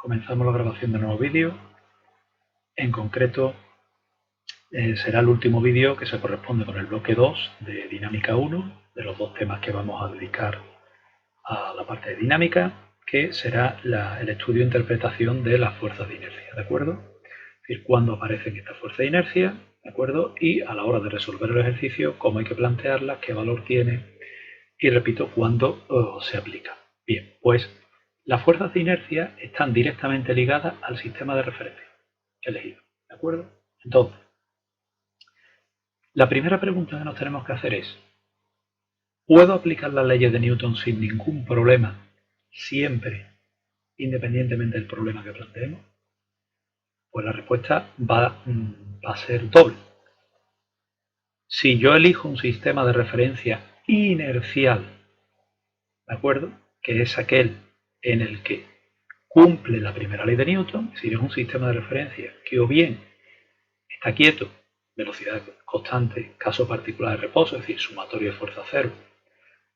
comenzamos la grabación de nuevo vídeo. En concreto, será el último vídeo que se corresponde con el bloque 2 de Dinámica 1, de los dos temas que vamos a dedicar a la parte de dinámica, que será el estudio e interpretación de las fuerzas de inercia, ¿de acuerdo? Es decir, cuándo aparecen estas fuerzas de inercia, ¿de acuerdo? Y a la hora de resolver el ejercicio, cómo hay que plantearlas, qué valor tiene y, repito, cuándo se aplica. Bien, pues las fuerzas de inercia están directamente ligadas al sistema de referencia elegido, ¿de acuerdo? Entonces, la primera pregunta que nos tenemos que hacer es: ¿puedo aplicar las leyes de Newton sin ningún problema, siempre, independientemente del problema que planteemos? Pues la respuesta va a ser doble. Si yo elijo un sistema de referencia inercial, ¿de acuerdo?, que es aquel en el que cumple la primera ley de Newton, es decir, es un sistema de referencia que o bien está quieto, velocidad constante, caso particular de reposo, es decir, sumatorio de fuerza cero,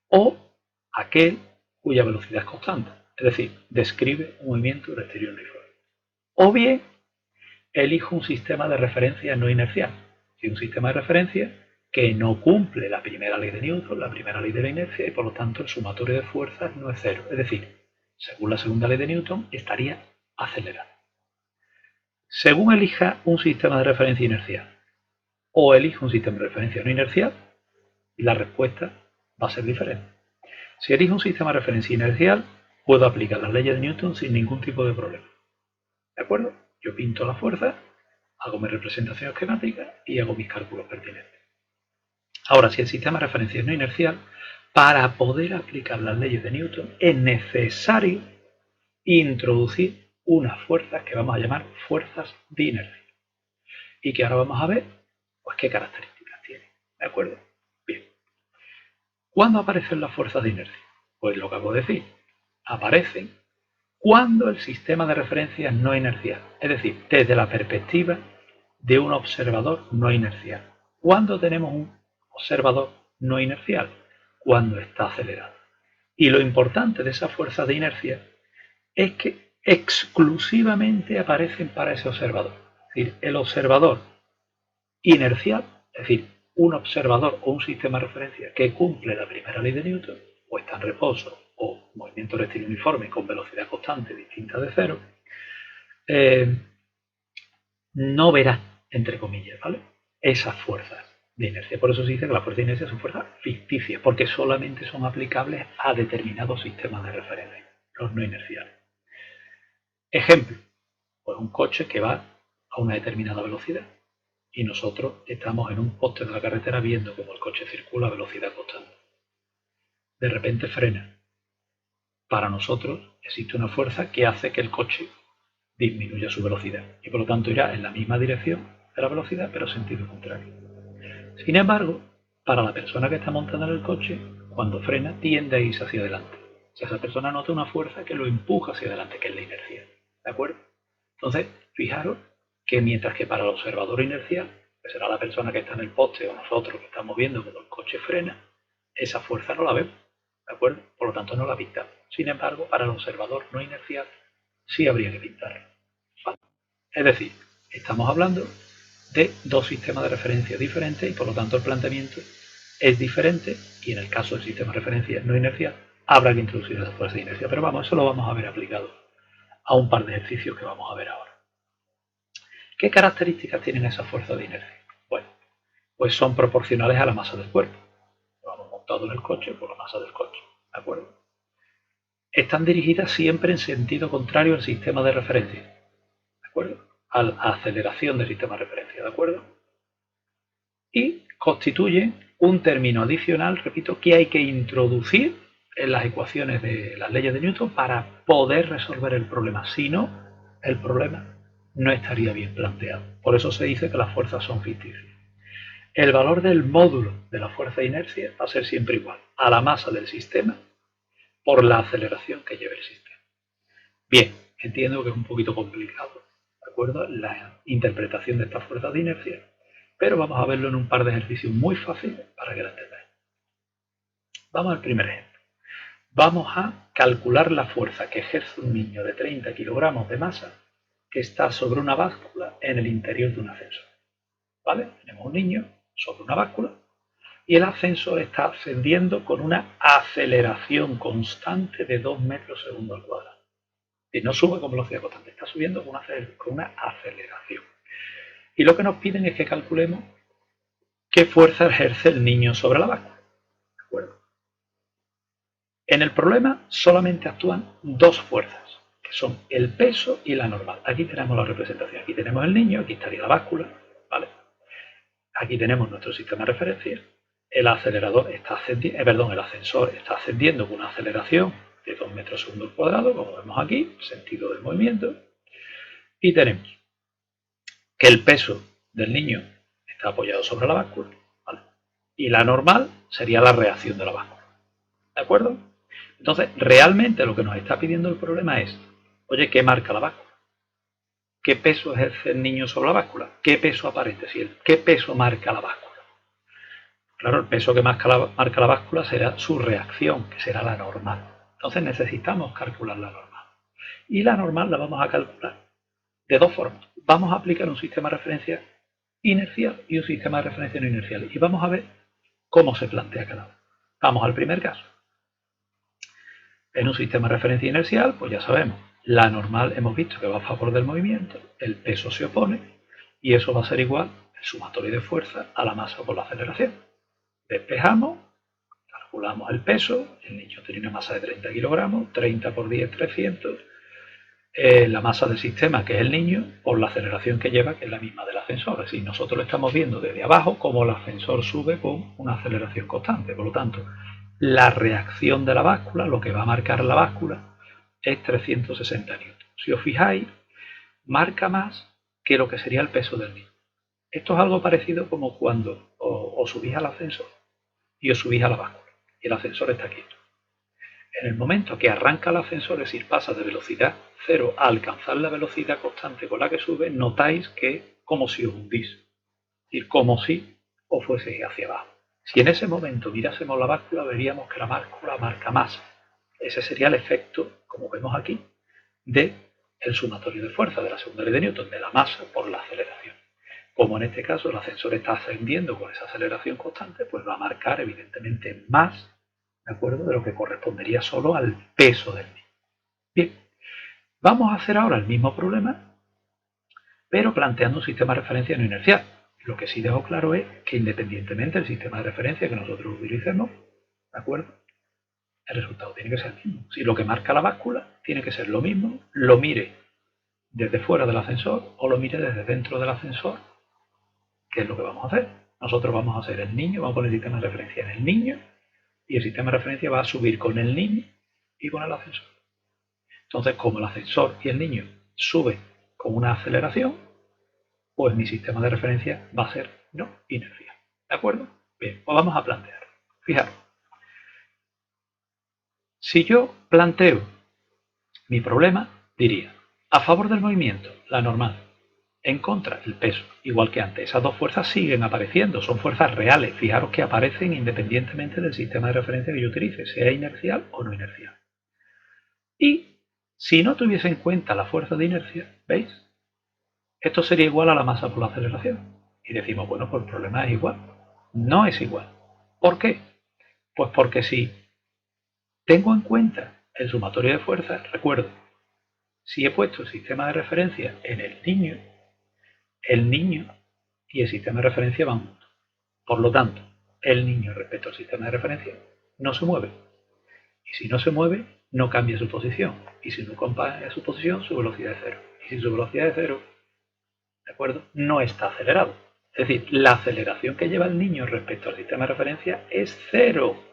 o aquel cuya velocidad es constante, es decir, describe un movimiento rectilíneo uniforme. O bien elijo un sistema de referencia no inercial, es decir, un sistema de referencia que no cumple la primera ley de Newton, la primera ley de la inercia, y por lo tanto el sumatorio de fuerzas no es cero, es decir, según la segunda ley de Newton, estaría acelerado. Según elija un sistema de referencia inercial o elijo un sistema de referencia no inercial, la respuesta va a ser diferente. Si elijo un sistema de referencia inercial, puedo aplicar las leyes de Newton sin ningún tipo de problema. ¿De acuerdo? Yo pinto la fuerza, hago mi representación esquemática y hago mis cálculos pertinentes. Ahora, si el sistema de referencia es no inercial, para poder aplicar las leyes de Newton es necesario introducir unas fuerzas que vamos a llamar fuerzas de inercia. Y que ahora vamos a ver, pues, qué características tienen. ¿De acuerdo? Bien. ¿Cuándo aparecen las fuerzas de inercia? Pues lo que acabo de decir. Aparecen cuando el sistema de referencia es no inercial. Es decir, desde la perspectiva de un observador no inercial. ¿Cuándo tenemos un observador no inercial? Cuando está acelerado. Y lo importante de esas fuerzas de inercia es que exclusivamente aparecen para ese observador. Es decir, el observador inercial, es decir, un observador o un sistema de referencia que cumple la primera ley de Newton, o está en reposo, o movimiento rectilíneo uniforme con velocidad constante distinta de cero, no verá, entre comillas, ¿vale?, esas fuerzas de inercia. Por eso se dice que las fuerzas de inercia son fuerzas ficticias, porque solamente son aplicables a determinados sistemas de referencia, los no inerciales. Ejemplo, pues un coche que va a una determinada velocidad y nosotros estamos en un poste de la carretera viendo cómo el coche circula a velocidad constante. De repente frena. Para nosotros existe una fuerza que hace que el coche disminuya su velocidad y por lo tanto irá en la misma dirección de la velocidad pero sentido contrario. Sin embargo, para la persona que está montada en el coche, cuando frena tiende a irse hacia adelante. O sea, esa persona nota una fuerza que lo empuja hacia adelante, que es la inercia. ¿De acuerdo? Entonces, fijaros que mientras que para el observador inercial, que será la persona que está en el poste o nosotros que estamos viendo cómo el coche frena, esa fuerza no la vemos, ¿de acuerdo? Por lo tanto no la pintamos. Sin embargo, para el observador no inercial sí habría que pintarla. ¿Vale? Es decir, estamos hablando de dos sistemas de referencia diferentes y por lo tanto el planteamiento es diferente y en el caso del sistema de referencia no inercial habrá que introducir esa fuerza de inercia. Pero vamos, eso lo vamos a ver aplicado a un par de ejercicios que vamos a ver ahora. ¿Qué características tienen esas fuerzas de inercia? Bueno, pues son proporcionales a la masa del cuerpo. Vamos montado en el coche por la masa del coche, ¿de acuerdo? Están dirigidas siempre en sentido contrario al sistema de referencia, ¿de acuerdo?, a la aceleración del sistema de referencia, ¿de acuerdo? Y constituyen un término adicional, repito, que hay que introducir en las ecuaciones de las leyes de Newton para poder resolver el problema. Si no, el problema no estaría bien planteado. Por eso se dice que las fuerzas son ficticias. El valor del módulo de la fuerza de inercia va a ser siempre igual a la masa del sistema por la aceleración que lleve el sistema. Bien, entiendo que es un poquito complicado, ¿de acuerdo?, la interpretación de estas fuerzas de inercia, pero vamos a verlo en un par de ejercicios muy fáciles para que la entendáis. Vamos al primer ejemplo. vamos a calcular la fuerza que ejerce un niño de 30 kilogramos de masa que está sobre una báscula en el interior de un ascensor. ¿Vale? Tenemos un niño sobre una báscula y el ascensor está ascendiendo con una aceleración constante de 2 metros segundo al cuadrado. Y no sube con velocidad constante, está subiendo con una aceleración. Y lo que nos piden es que calculemos qué fuerza ejerce el niño sobre la báscula. ¿De acuerdo? En el problema solamente actúan dos fuerzas, que son el peso y la normal. Aquí tenemos la representación. Aquí tenemos el niño, aquí estaría la báscula, ¿vale? Aquí tenemos nuestro sistema de referencia. El acelerador está ascendiendo, el ascensor está ascendiendo con una aceleración de 2 metros segundo al cuadrado, como vemos aquí, sentido del movimiento. Y tenemos que el peso del niño está apoyado sobre la báscula, ¿vale? Y la normal sería la reacción de la báscula. ¿De acuerdo? Entonces, realmente lo que nos está pidiendo el problema es, oye, ¿qué marca la báscula? ¿Qué peso ejerce el niño sobre la báscula? ¿Qué peso aparece? ¿Qué peso marca la báscula? Claro, el peso que marca la báscula será su reacción, que será la normal. Entonces necesitamos calcular la normal. Y la normal la vamos a calcular de dos formas. Vamos a aplicar un sistema de referencia inercial y un sistema de referencia no inercial. Y vamos a ver cómo se plantea cada uno. Vamos al primer caso. En un sistema de referencia inercial, pues ya sabemos, la normal hemos visto que va a favor del movimiento, el peso se opone y eso va a ser igual, el sumatorio de fuerza, a la masa por la aceleración. Despejamos, calculamos el peso, el niño tiene una masa de 30 kilogramos, 30 por 10, 300, la masa del sistema, que es el niño, por la aceleración que lleva, que es la misma del ascensor. Es decir, nosotros lo estamos viendo desde abajo como el ascensor sube con una aceleración constante. Por lo tanto, la reacción de la báscula, lo que va a marcar la báscula, es 360 newtons. Si os fijáis, marca más que lo que sería el peso del niño. Esto es algo parecido como cuando os subís al ascensor y os subís a la báscula y el ascensor está quieto. En el momento que arranca el ascensor, es decir, pasa de velocidad cero a alcanzar la velocidad constante con la que sube, notáis que como si os hundís, es decir, como si os fueseis hacia abajo. Si en ese momento mirásemos la báscula, veríamos que la báscula marca más. Ese sería el efecto, como vemos aquí, del sumatorio de fuerza, de la segunda ley de Newton, de la masa por la aceleración. Como en este caso el ascensor está ascendiendo con esa aceleración constante, pues va a marcar evidentemente más, ¿de acuerdo?, de lo que correspondería solo al peso del niño. Bien, vamos a hacer ahora el mismo problema, pero planteando un sistema de referencia no inercial. Lo que sí dejo claro es que independientemente del sistema de referencia que nosotros utilicemos, ¿de acuerdo?, el resultado tiene que ser el mismo. Si lo que marca la báscula tiene que ser lo mismo, lo mire desde fuera del ascensor o lo mire desde dentro del ascensor, ¿qué es lo que vamos a hacer? Nosotros vamos a hacer el niño, vamos a poner el sistema de referencia en el niño y el sistema de referencia va a subir con el niño y con el ascensor. Entonces, como el ascensor y el niño suben con una aceleración, pues mi sistema de referencia va a ser no inercial. ¿De acuerdo? Bien, pues vamos a plantear. Fijaros, si yo planteo mi problema, diría, a favor del movimiento, la normal, en contra, el peso, igual que antes. Esas dos fuerzas siguen apareciendo, son fuerzas reales. Fijaros que aparecen independientemente del sistema de referencia que yo utilice, sea inercial o no inercial. Y si no tuviese en cuenta la fuerza de inercia, ¿veis?, esto sería igual a la masa por la aceleración. Y decimos, bueno, pues el problema es igual. No es igual. ¿Por qué? Pues porque si tengo en cuenta el sumatorio de fuerzas, recuerdo, si he puesto el sistema de referencia en el niño y el sistema de referencia van juntos. Por lo tanto, el niño respecto al sistema de referencia no se mueve. Y si no se mueve, no cambia su posición. Y si no cambia su posición, su velocidad es cero. Y si su velocidad es cero, ¿de acuerdo?, no está acelerado. Es decir, la aceleración que lleva el niño respecto al sistema de referencia es cero.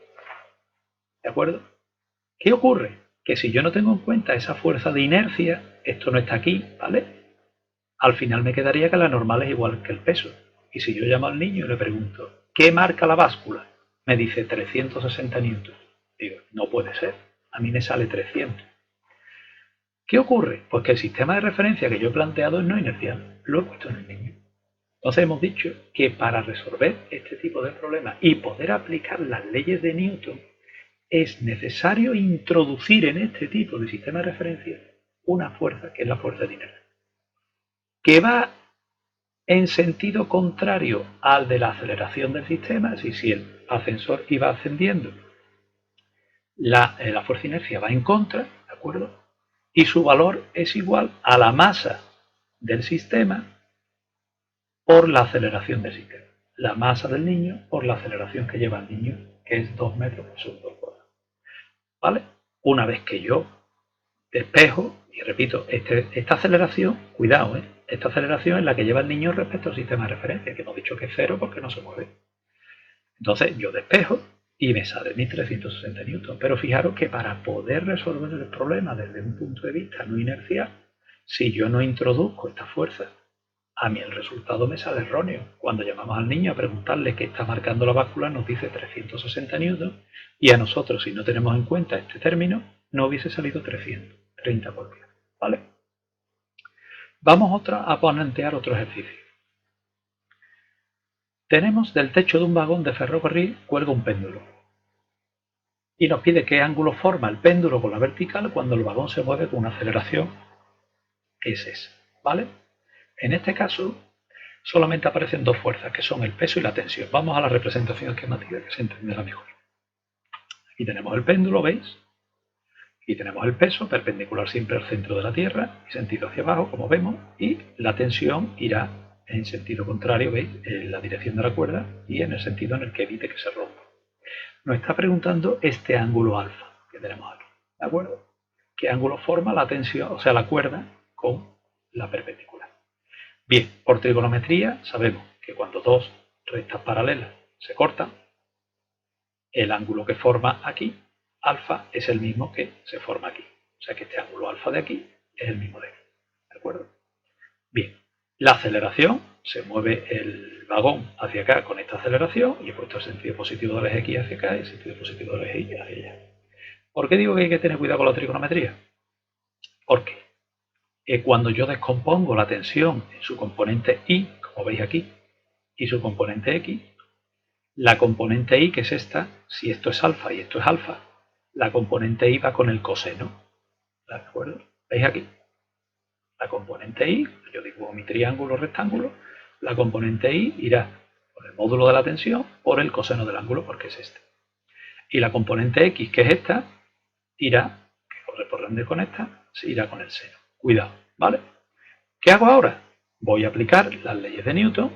¿De acuerdo? ¿Qué ocurre? Que si yo no tengo en cuenta esa fuerza de inercia, esto no está aquí, ¿vale?, al final me quedaría que la normal es igual que el peso. Y si yo llamo al niño y le pregunto, ¿qué marca la báscula?, me dice 360 newtons. Digo, no puede ser, a mí me sale 300. ¿Qué ocurre? Pues que el sistema de referencia que yo he planteado es no inercial, lo he puesto en el niño. Entonces hemos dicho que para resolver este tipo de problemas y poder aplicar las leyes de Newton, es necesario introducir en este tipo de sistema de referencia una fuerza, que es la fuerza de inercia, que va en sentido contrario al de la aceleración del sistema. Si el ascensor iba ascendiendo, la fuerza de inercia va en contra, ¿de acuerdo? Y su valor es igual a la masa del sistema por la aceleración del sistema. La masa del niño por la aceleración que lleva el niño, que es 2 metros por segundo al cuadrado. ¿Vale? Una vez que yo despejo, y repito, esta aceleración, cuidado, esta aceleración es la que lleva el niño respecto al sistema de referencia, que hemos dicho que es cero porque no se mueve. Entonces yo despejo y me sale 1360 newton. Pero fijaros que para poder resolver el problema desde un punto de vista no inercial, si yo no introduzco esta fuerza, a mí el resultado me sale erróneo. Cuando llamamos al niño a preguntarle qué está marcando la báscula, nos dice 360 newton, y a nosotros, si no tenemos en cuenta este término, no hubiese salido 330 por pie. ¿Vale? Vamos a plantear otro ejercicio. Tenemos del techo de un vagón de ferrocarril cuelga un péndulo y nos pide qué ángulo forma el péndulo con la vertical cuando el vagón se mueve con una aceleración que es esa. ¿Vale? En este caso solamente aparecen dos fuerzas, que son el peso y la tensión. Vamos a la representación esquemática, que se entenderá mejor. Aquí tenemos el péndulo, ¿veis? Aquí tenemos el peso, perpendicular siempre al centro de la Tierra, y sentido hacia abajo, como vemos, y la tensión irá en sentido contrario, ¿veis? En la dirección de la cuerda y en el sentido en el que evite que se rompa. Nos está preguntando este ángulo alfa que tenemos aquí, ¿de acuerdo? ¿Qué ángulo forma la tensión, o sea, la cuerda con la perpendicular? Bien, por trigonometría sabemos que cuando dos rectas paralelas se cortan, el ángulo que forma aquí, alfa, es el mismo que se forma aquí. O sea que este ángulo alfa de aquí es el mismo de aquí. ¿De acuerdo? Bien, la aceleración, se mueve el vagón hacia acá con esta aceleración y he puesto el sentido positivo del eje X hacia acá y el sentido positivo del eje Y hacia allá. ¿Por qué digo que hay que tener cuidado con la trigonometría? Porque cuando yo descompongo la tensión en su componente Y, como veis aquí, y su componente X, la componente Y, que es esta, si esto es alfa y esto es alfa, la componente Y va con el coseno. ¿De acuerdo? ¿Veis aquí? La componente Y, yo dibujo mi triángulo rectángulo, la componente Y irá por el módulo de la tensión por el coseno del ángulo, porque es este. Y la componente X, que es esta, irá, que corresponde con esta, se irá con el seno. Cuidado, ¿vale? ¿Qué hago ahora? Voy a aplicar las leyes de Newton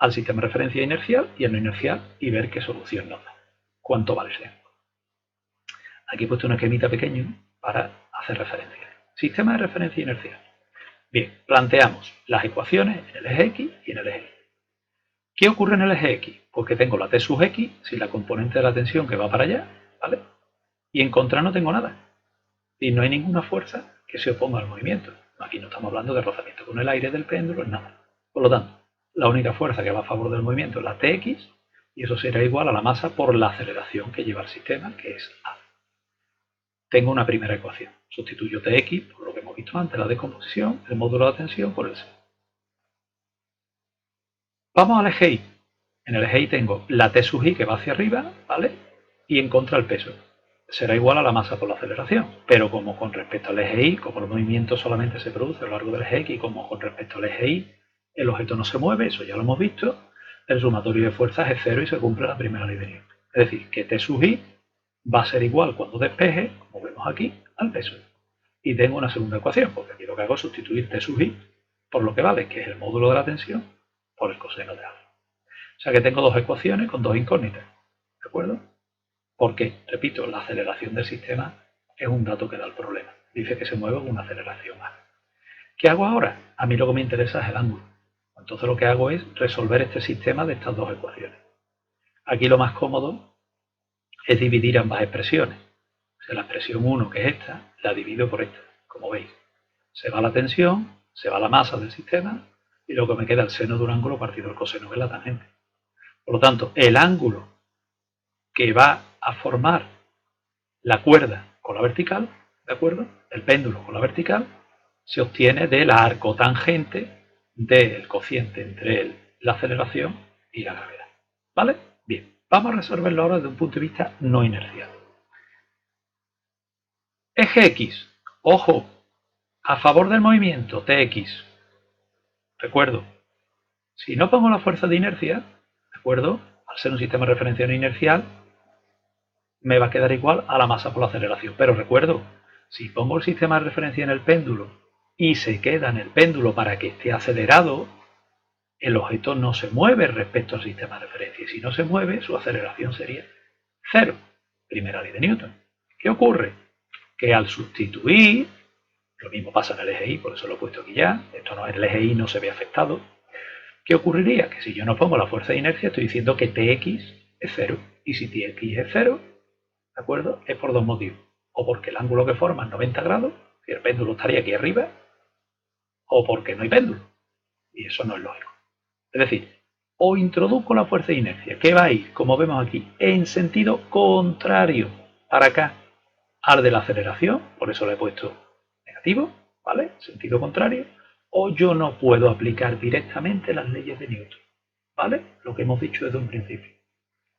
al sistema de referencia inercial y al no inercial y ver qué solución nos da. ¿Cuánto vale ese ángulo? Aquí he puesto un esquemita pequeño para hacer referencia. Sistema de referencia inercial. Bien, planteamos las ecuaciones en el eje X y en el eje Y. ¿Qué ocurre en el eje X? Pues que tengo la T sub X, sin la componente de la tensión que va para allá, ¿vale? Y en contra no tengo nada. Y no hay ninguna fuerza que se oponga al movimiento. Aquí no estamos hablando de rozamiento con el aire del péndulo, es nada. Por lo tanto, la única fuerza que va a favor del movimiento es la Tx, y eso será igual a la masa por la aceleración que lleva el sistema, que es A. Tengo una primera ecuación. Sustituyo Tx por lo que hemos visto antes, la descomposición, el módulo de tensión por el C. Vamos al eje Y. En el eje Y tengo la T sub I que va hacia arriba, ¿vale? Y en contra el peso. Será igual a la masa por la aceleración. Pero como con respecto al eje Y, como el movimiento solamente se produce a lo largo del eje X, como con respecto al eje Y, el objeto no se mueve, eso ya lo hemos visto, el sumatorio de fuerzas es cero y se cumple la primera ley de Newton. Es decir, que T sub I va a ser igual cuando despeje, como vemos aquí, al peso. Y tengo una segunda ecuación, porque aquí lo que hago es sustituir T sub I por lo que vale, que es el módulo de la tensión, por el coseno de alfa. O sea que tengo dos ecuaciones con dos incógnitas. ¿De acuerdo? Porque, repito, la aceleración del sistema es un dato que da el problema. Dice que se mueve con una aceleración A. ¿Qué hago ahora? A mí lo que me interesa es el ángulo. Entonces lo que hago es resolver este sistema de estas dos ecuaciones. Aquí lo más cómodo es dividir ambas expresiones. O sea, la expresión 1, que es esta, la divido por esta, como veis. Se va la tensión, se va la masa del sistema, y luego me queda el seno de un ángulo partido el coseno, que es la tangente. Por lo tanto, el ángulo que va a formar la cuerda con la vertical, ¿de acuerdo? El péndulo con la vertical, se obtiene de la arcotangente del cociente entre la aceleración y la gravedad. ¿Vale? Bien, vamos a resolverlo ahora desde un punto de vista no inercial. Eje X, ojo, a favor del movimiento, Tx. Recuerdo, si no pongo la fuerza de inercia, ¿de acuerdo? Al ser un sistema de referencia no inercial, me va a quedar igual a la masa por la aceleración. Pero recuerdo, si pongo el sistema de referencia en el péndulo y se queda en el péndulo para que esté acelerado, el objeto no se mueve respecto al sistema de referencia. Y si no se mueve, su aceleración sería cero. Primera ley de Newton. ¿Qué ocurre? Que al sustituir, lo mismo pasa en el eje Y, por eso lo he puesto aquí ya, esto no, el eje Y no se ve afectado. ¿Qué ocurriría? Que si yo no pongo la fuerza de inercia, estoy diciendo que Tx es cero. Y si Tx es cero, ¿de acuerdo? Es por dos motivos. O porque el ángulo que forma es 90 grados, y el péndulo estaría aquí arriba, o porque no hay péndulo. Y eso no es lógico. Es decir, o introduzco la fuerza de inercia, que va a ir, como vemos aquí, en sentido contrario para acá al de la aceleración, por eso le he puesto negativo, ¿vale? Sentido contrario, o yo no puedo aplicar directamente las leyes de Newton, ¿vale? Lo que hemos dicho desde un principio.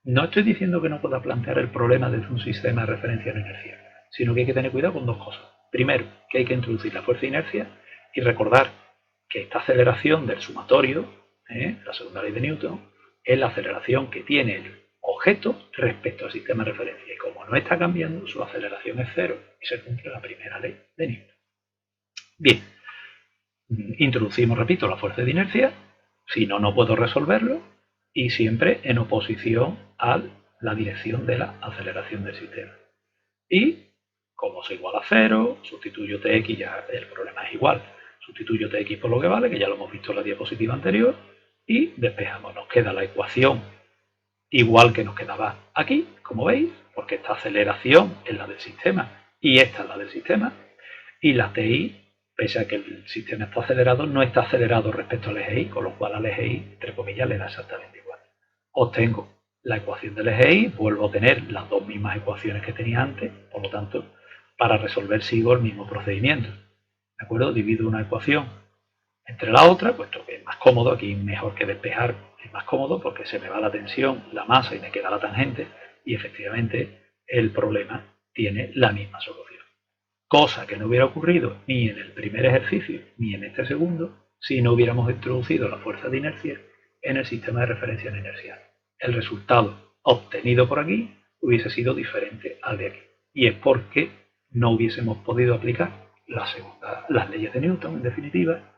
No estoy diciendo que no pueda plantear el problema desde un sistema de referencia no inercial, sino que hay que tener cuidado con dos cosas. Primero, que hay que introducir la fuerza de inercia y recordar que esta aceleración del sumatorio, la segunda ley de Newton, es la aceleración que tiene el objeto respecto al sistema de referencia. Y como no está cambiando, su aceleración es cero y se cumple la primera ley de Newton. Bien, introducimos, repito, la fuerza de inercia. Si no, no puedo resolverlo. Y siempre en oposición a la dirección de la aceleración del sistema. Y como es igual a cero, sustituyo Tx, ya el problema es igual. Sustituyo Tx por lo que vale, que ya lo hemos visto en la diapositiva anterior, y despejamos. Nos queda la ecuación igual que nos quedaba aquí, como veis, porque esta aceleración es la del sistema y esta es la del sistema. Y la Ti, pese a que el sistema está acelerado, no está acelerado respecto al eje Y, con lo cual al eje Y, entre comillas, le da exactamente igual. Obtengo la ecuación del eje Y, vuelvo a tener las dos mismas ecuaciones que tenía antes, por lo tanto, para resolver sigo el mismo procedimiento. ¿De acuerdo? Divido una ecuación entre la otra, puesto que es más cómodo, aquí mejor que despejar, es más cómodo porque se me va la tensión, la masa y me queda la tangente, y efectivamente el problema tiene la misma solución. Cosa que no hubiera ocurrido ni en el primer ejercicio ni en este segundo si no hubiéramos introducido la fuerza de inercia en el sistema de referencia no inercial. El resultado obtenido por aquí hubiese sido diferente al de aquí. Y es porque no hubiésemos podido aplicar las leyes de Newton, en definitiva,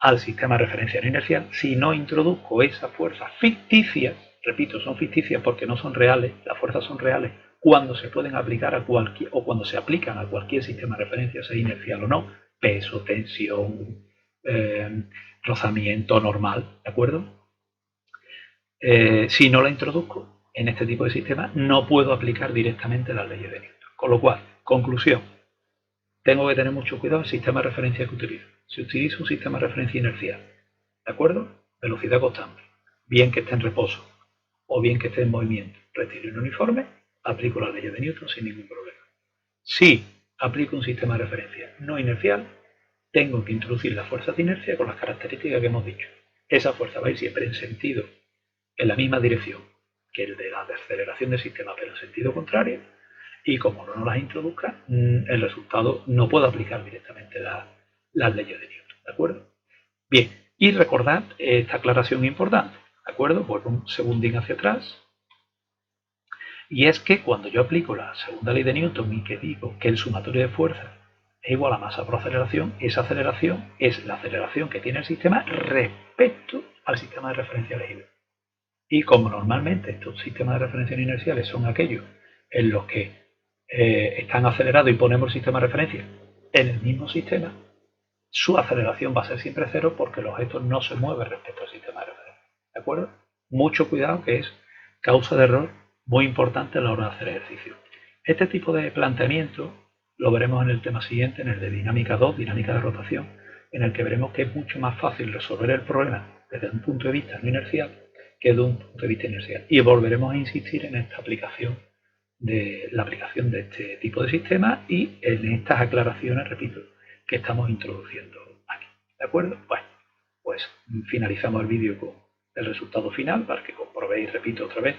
al sistema de referencia no inercial si no introduzco esas fuerzas ficticias. Repito, son ficticias porque no son reales, las fuerzas son reales cuando se pueden aplicar a cualquier, o cuando se aplican a cualquier sistema de referencia, sea inercial o no, peso, tensión, rozamiento normal, ¿de acuerdo? Si no la introduzco en este tipo de sistemas, no puedo aplicar directamente las leyes de Newton. Con lo cual, conclusión, tengo que tener mucho cuidado en el sistema de referencia que utilizo. Si utilizo un sistema de referencia inercial, ¿de acuerdo? Velocidad constante, bien que esté en reposo o bien que esté en movimiento, rectilíneo uniforme, aplico las leyes de Newton sin ningún problema. Si aplico un sistema de referencia no inercial, tengo que introducir la fuerza de inercia con las características que hemos dicho. Esa fuerza va a ir siempre en sentido, en la misma dirección que el de la deceleración del sistema, pero en sentido contrario, y como no las introduzca, el resultado no puedo aplicar directamente las leyes de Newton, ¿de acuerdo? Bien, y recordad esta aclaración importante, ¿de acuerdo? Vuelvo un segundín hacia atrás. Y es que cuando yo aplico la segunda ley de Newton y que digo que el sumatorio de fuerzas es igual a masa por aceleración, esa aceleración es la aceleración que tiene el sistema respecto al sistema de referencia elegido. Y como normalmente estos sistemas de referencia inerciales son aquellos en los que están acelerados y ponemos el sistema de referencia en el mismo sistema, su aceleración va a ser siempre cero porque el objeto no se mueve respecto al sistema de referencia. ¿De acuerdo? Mucho cuidado, que es causa de error muy importante a la hora de hacer ejercicio. Este tipo de planteamiento lo veremos en el tema siguiente, en el de dinámica 2, dinámica de rotación, en el que veremos que es mucho más fácil resolver el problema desde un punto de vista no inercial que desde un punto de vista inercial. Y volveremos a insistir en esta aplicación de la aplicación de este tipo de sistemas y en estas aclaraciones, repito, que estamos introduciendo aquí. ¿De acuerdo? Bueno, pues finalizamos el vídeo con el resultado final para que comprobéis, repito otra vez,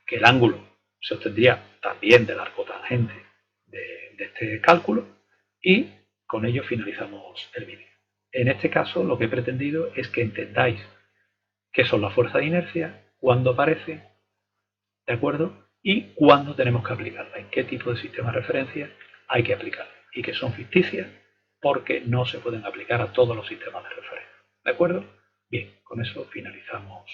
que el ángulo se obtendría también del arco tangente de este cálculo y con ello finalizamos el vídeo. En este caso lo que he pretendido es que entendáis qué son las fuerzas de inercia, cuándo aparecen, ¿de acuerdo? Y cuándo tenemos que aplicarlas, en qué tipo de sistema de referencia hay que aplicarlas y que son ficticias porque no se pueden aplicar a todos los sistemas de referencia. ¿De acuerdo? Bien, con eso finalizamos